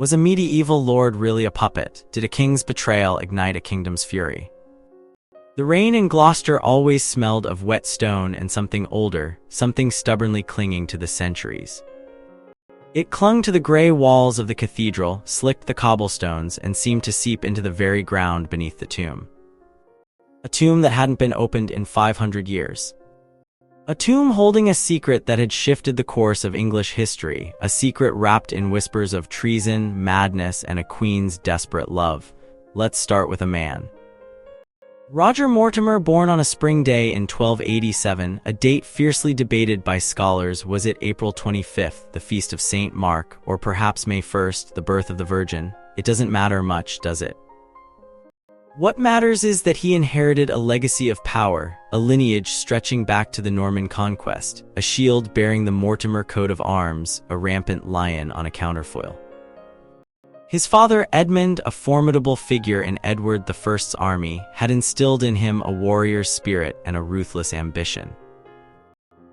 Was a medieval lord really a puppet? Did a king's betrayal ignite a kingdom's fury? The rain in Gloucester always smelled of wet stone and something older, something stubbornly clinging to the centuries. It clung to the gray walls of the cathedral, slicked the cobblestones, and seemed to seep into the very ground beneath the tomb. A tomb that hadn't been opened in 500 years. A tomb holding a secret that had shifted the course of English history, a secret wrapped in whispers of treason, madness, and a queen's desperate love. Let's start with a man. Roger Mortimer, born on a spring day in 1287, a date fiercely debated by scholars. Was it April 25th, the feast of St. Mark, or perhaps May 1st, the birth of the Virgin? It doesn't matter much, does it? What matters is that he inherited a legacy of power, a lineage stretching back to the Norman conquest, a shield bearing the Mortimer coat of arms, a rampant lion on a counterfoil. His father, Edmund, a formidable figure in Edward I's army, had instilled in him a warrior's spirit and a ruthless ambition.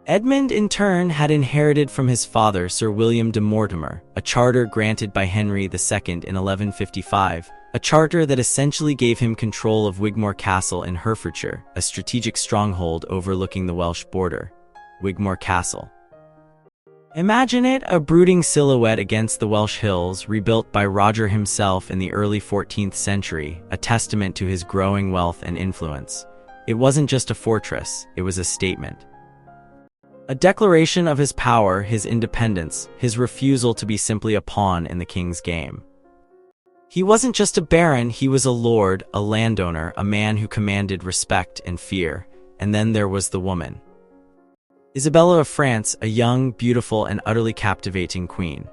Edmund, in turn, had inherited from his father, Sir William de Mortimer, a charter granted by Henry II in 1155, a charter that essentially gave him control of Wigmore Castle in Herefordshire, a strategic stronghold overlooking the Welsh border. Wigmore Castle. Imagine it, a brooding silhouette against the Welsh hills, rebuilt by Roger himself in the early 14th century, a testament to his growing wealth and influence. It wasn't just a fortress, it was a statement. A declaration of his power, his independence, his refusal to be simply a pawn in the king's game. He wasn't just a baron, he was a lord, a landowner, a man who commanded respect and fear. And then there was the woman. Isabella of France, a young, beautiful, and utterly captivating queen.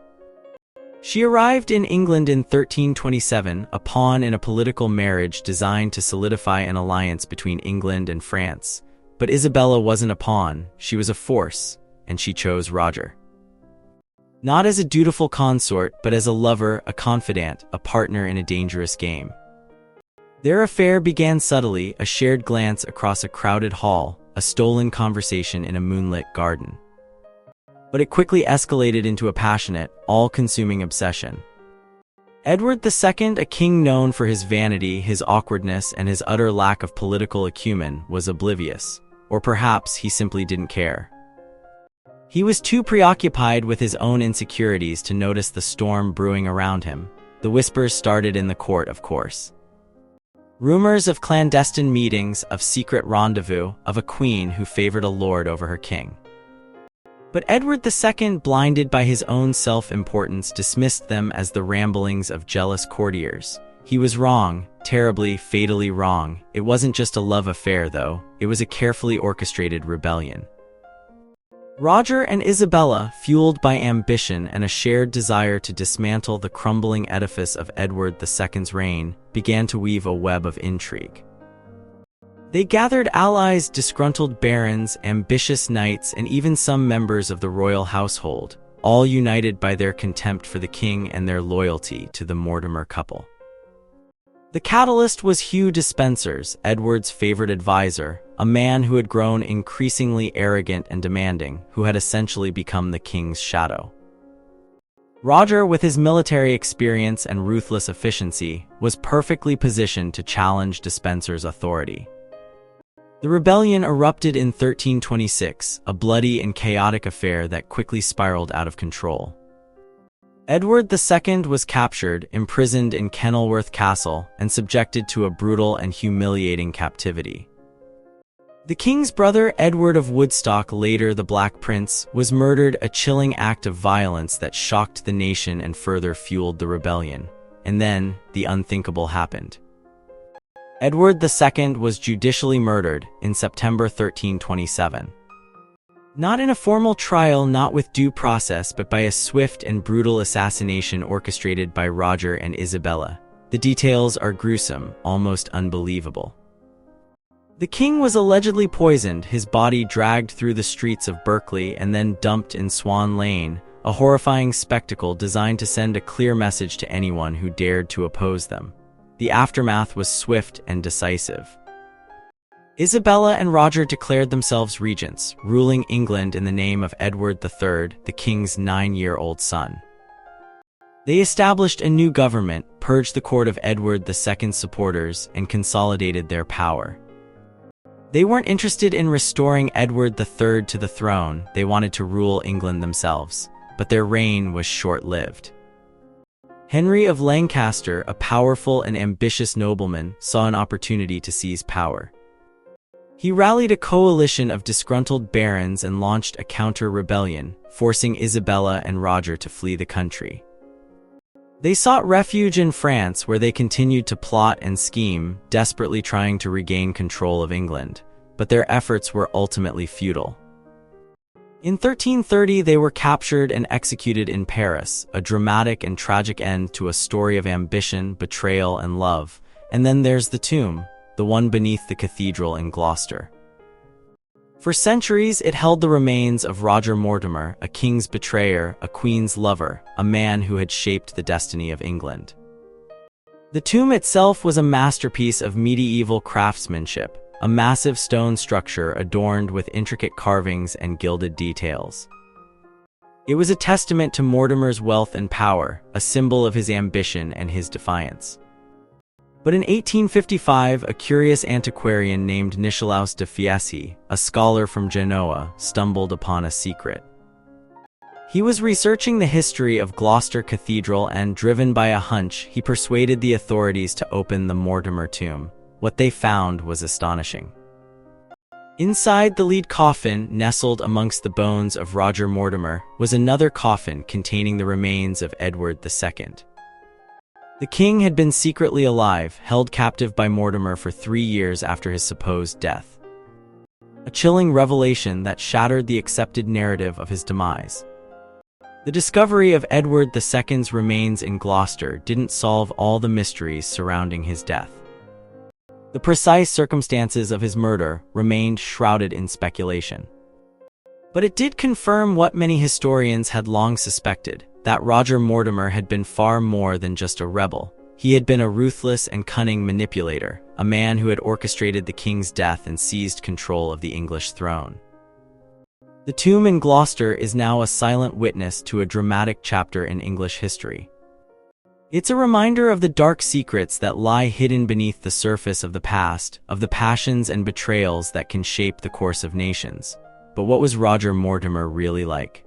She arrived in England in 1327, a pawn in a political marriage designed to solidify an alliance between England and France. But Isabella wasn't a pawn, she was a force, and she chose Roger. Not as a dutiful consort, but as a lover, a confidant, a partner in a dangerous game. Their affair began subtly, a shared glance across a crowded hall, a stolen conversation in a moonlit garden. But it quickly escalated into a passionate, all-consuming obsession. Edward II, a king known for his vanity, his awkwardness, and his utter lack of political acumen, was oblivious. Or perhaps he simply didn't care. He was too preoccupied with his own insecurities to notice the storm brewing around him. The whispers started in the court, of course. Rumors of clandestine meetings, of secret rendezvous, of a queen who favored a lord over her king. But Edward II, blinded by his own self-importance, dismissed them as the ramblings of jealous courtiers. He was wrong, terribly, fatally wrong. It wasn't just a love affair, though. It was a carefully orchestrated rebellion. Roger and Isabella, fueled by ambition and a shared desire to dismantle the crumbling edifice of Edward II's reign, began to weave a web of intrigue. They gathered allies, disgruntled barons, ambitious knights, and even some members of the royal household, all united by their contempt for the king and their loyalty to the Mortimer couple. The catalyst was Hugh Despensers, Edward's favorite advisor, a man who had grown increasingly arrogant and demanding, who had essentially become the king's shadow. Roger, with his military experience and ruthless efficiency, was perfectly positioned to challenge Despensers' authority. The rebellion erupted in 1326, a bloody and chaotic affair that quickly spiraled out of control. Edward II was captured, imprisoned in Kenilworth Castle, and subjected to a brutal and humiliating captivity. The king's brother, Edward of Woodstock, later the Black Prince, was murdered, a chilling act of violence that shocked the nation and further fueled the rebellion. And then, the unthinkable happened. Edward II was judicially murdered in September 1327. Not in a formal trial, not with due process, but by a swift and brutal assassination orchestrated by Roger and Isabella. The details are gruesome, almost unbelievable. The king was allegedly poisoned, his body dragged through the streets of Berkeley and then dumped in Swan Lane, a horrifying spectacle designed to send a clear message to anyone who dared to oppose them. The aftermath was swift and decisive. Isabella and Roger declared themselves regents, ruling England in the name of Edward III, the king's 9-year-old son. They established a new government, purged the court of Edward II's supporters, and consolidated their power. They weren't interested in restoring Edward III to the throne, they wanted to rule England themselves, but their reign was short-lived. Henry of Lancaster, a powerful and ambitious nobleman, saw an opportunity to seize power. He rallied a coalition of disgruntled barons and launched a counter-rebellion, forcing Isabella and Roger to flee the country. They sought refuge in France, where they continued to plot and scheme, desperately trying to regain control of England, but their efforts were ultimately futile. In 1330, they were captured and executed in Paris, a dramatic and tragic end to a story of ambition, betrayal, and love. And then there's the tomb, the one beneath the cathedral in Gloucester. For centuries, it held the remains of Roger Mortimer, a king's betrayer, a queen's lover, a man who had shaped the destiny of England. The tomb itself was a masterpiece of medieval craftsmanship, a massive stone structure adorned with intricate carvings and gilded details. It was a testament to Mortimer's wealth and power, a symbol of his ambition and his defiance. But in 1855, a curious antiquarian named Nicolaus de Fieschi, a scholar from Genoa, stumbled upon a secret. He was researching the history of Gloucester Cathedral and, driven by a hunch, he persuaded the authorities to open the Mortimer tomb. What they found was astonishing. Inside the lead coffin, nestled amongst the bones of Roger Mortimer, was another coffin containing the remains of Edward II. The king had been secretly alive, held captive by Mortimer for 3 years after his supposed death. A chilling revelation that shattered the accepted narrative of his demise. The discovery of Edward II's remains in Gloucester didn't solve all the mysteries surrounding his death. The precise circumstances of his murder remained shrouded in speculation. But it did confirm what many historians had long suspected, that Roger Mortimer had been far more than just a rebel. He had been a ruthless and cunning manipulator, a man who had orchestrated the king's death and seized control of the English throne. The tomb in Gloucester is now a silent witness to a dramatic chapter in English history. It's a reminder of the dark secrets that lie hidden beneath the surface of the past, of the passions and betrayals that can shape the course of nations. But what was Roger Mortimer really like?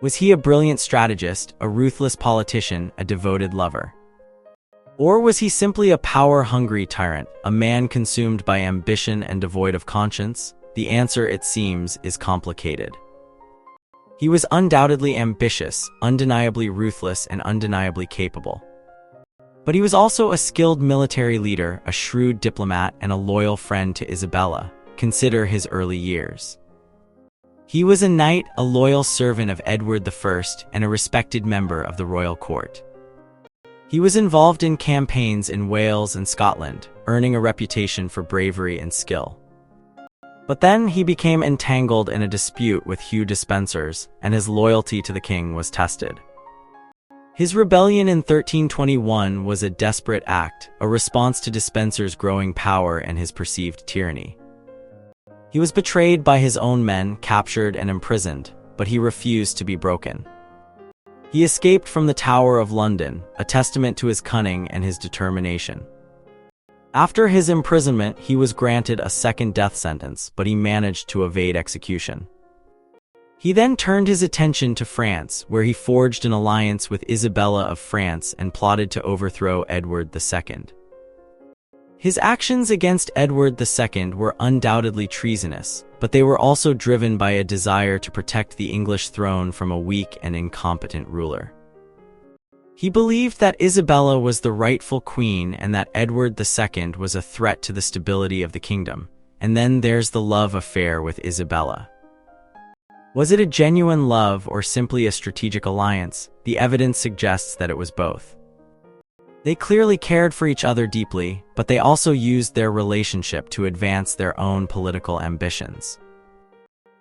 Was he a brilliant strategist, a ruthless politician, a devoted lover? Or was he simply a power-hungry tyrant, a man consumed by ambition and devoid of conscience? The answer, it seems, is complicated. He was undoubtedly ambitious, undeniably ruthless, and undeniably capable. But he was also a skilled military leader, a shrewd diplomat, and a loyal friend to Isabella. Consider his early years. He was a knight, a loyal servant of Edward I, and a respected member of the royal court. He was involved in campaigns in Wales and Scotland, earning a reputation for bravery and skill. But then he became entangled in a dispute with Hugh Despensers, and his loyalty to the king was tested. His rebellion in 1321 was a desperate act, a response to Despenser's growing power and his perceived tyranny. He was betrayed by his own men, captured and imprisoned, but he refused to be broken. He escaped from the Tower of London, a testament to his cunning and his determination. After his imprisonment, he was granted a second death sentence, but he managed to evade execution. He then turned his attention to France, where he forged an alliance with Isabella of France and plotted to overthrow Edward II. His actions against Edward II were undoubtedly treasonous, but they were also driven by a desire to protect the English throne from a weak and incompetent ruler. He believed that Isabella was the rightful queen and that Edward II was a threat to the stability of the kingdom. And then there's the love affair with Isabella. Was it a genuine love or simply a strategic alliance? The evidence suggests that it was both. They clearly cared for each other deeply, but they also used their relationship to advance their own political ambitions.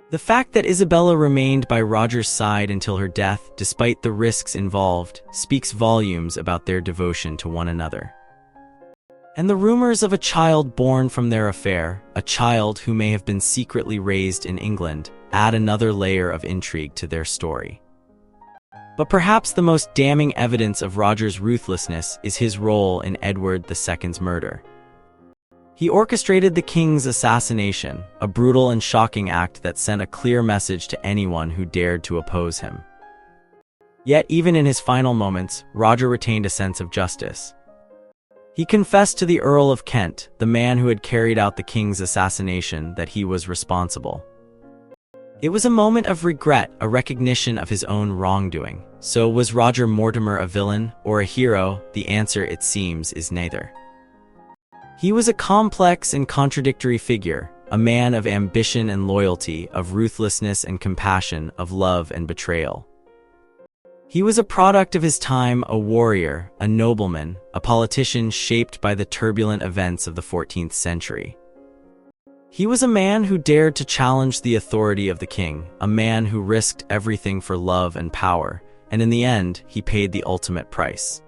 The fact that Isabella remained by Roger's side until her death, despite the risks involved, speaks volumes about their devotion to one another. And the rumors of a child born from their affair, a child who may have been secretly raised in England, add another layer of intrigue to their story. But perhaps the most damning evidence of Roger's ruthlessness is his role in Edward II's murder. He orchestrated the king's assassination, a brutal and shocking act that sent a clear message to anyone who dared to oppose him. Yet, even in his final moments, Roger retained a sense of justice. He confessed to the Earl of Kent, the man who had carried out the king's assassination, that he was responsible. It was a moment of regret, a recognition of his own wrongdoing. So was Roger Mortimer a villain or a hero? The answer, it seems, is neither. He was a complex and contradictory figure, a man of ambition and loyalty, of ruthlessness and compassion, of love and betrayal. He was a product of his time, a warrior, a nobleman, a politician shaped by the turbulent events of the 14th century. He was a man who dared to challenge the authority of the king, a man who risked everything for love and power, and in the end, he paid the ultimate price.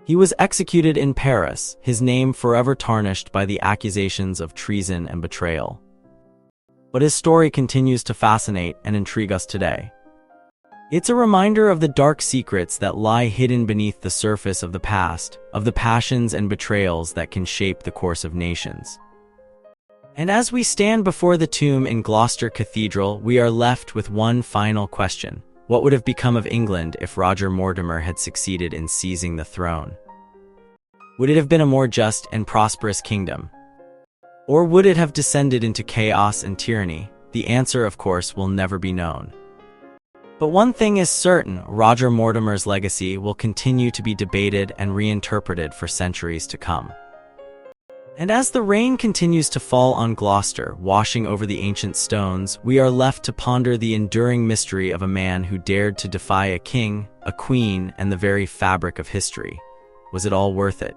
He was executed in Paris, his name forever tarnished by the accusations of treason and betrayal. But his story continues to fascinate and intrigue us today. It's a reminder of the dark secrets that lie hidden beneath the surface of the past, of the passions and betrayals that can shape the course of nations. And as we stand before the tomb in Gloucester Cathedral, we are left with one final question. What would have become of England if Roger Mortimer had succeeded in seizing the throne? Would it have been a more just and prosperous kingdom? Or would it have descended into chaos and tyranny? The answer, of course, will never be known. But one thing is certain, Roger Mortimer's legacy will continue to be debated and reinterpreted for centuries to come. And as the rain continues to fall on Gloucester, washing over the ancient stones, we are left to ponder the enduring mystery of a man who dared to defy a king, a queen, and the very fabric of history. Was it all worth it?